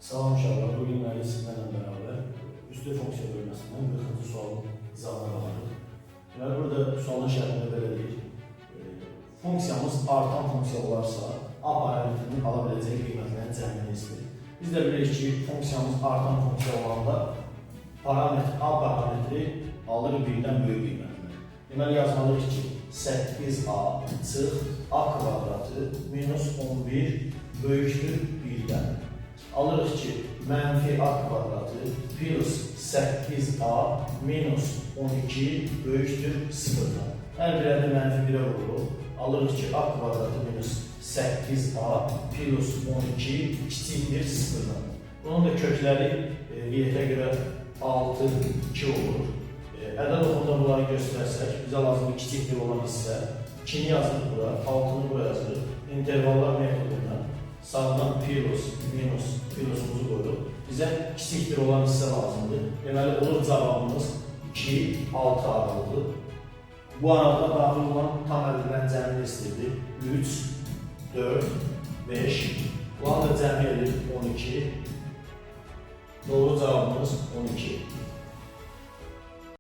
Salam uşaqlar, bugün müəllim sizlərlə bərabər üstü funksiya bölməsindən 40-cı sualın izahına baxırıq. Deməli, burada sualın şərhində belə deyir. Funksiyamız artan funksiya olarsa, A parametrinin ala biləcək qiymətlərin cəmini istəyir. Biz də bilirik ki, funksiyamız artan funksiya olanda A parametri alır birdən böyük qiymətlər. Deməli, yazmalıyıq ki, 8A çıx A kvadratı minus 11 böyükdür 1-dən. Alırıq ki, mənfi A kvadratı plus 8A minus 12 böyükdür 0-dan. Hər bir əldə mənfi 1-ə vurulur. Alırıq ki, A kvadratı minus 8A plus 12 kiçikdir 0-dan. Bunun da kökləri Y-ə görə 6, 2 olur. Ədəd oxumda bunları göstərsək, bizə lazım kiçikdir olan hissə 2-ni yazırıq bura, 6-nı bura yazırıq. İntervallar metodundan sağdan plus, minus, plusumuzu qoyuruq. Bizə kiçikdir olan hissə lazımdır. Deməli, olur cavabımız 2, 6 aralıdır. Bu aralıqda daxil olan tam ədədlərin cəmini istəyirdi. 3, 4, 5. Bunlar da cəmi edir 12. Doğru cavabımız 12.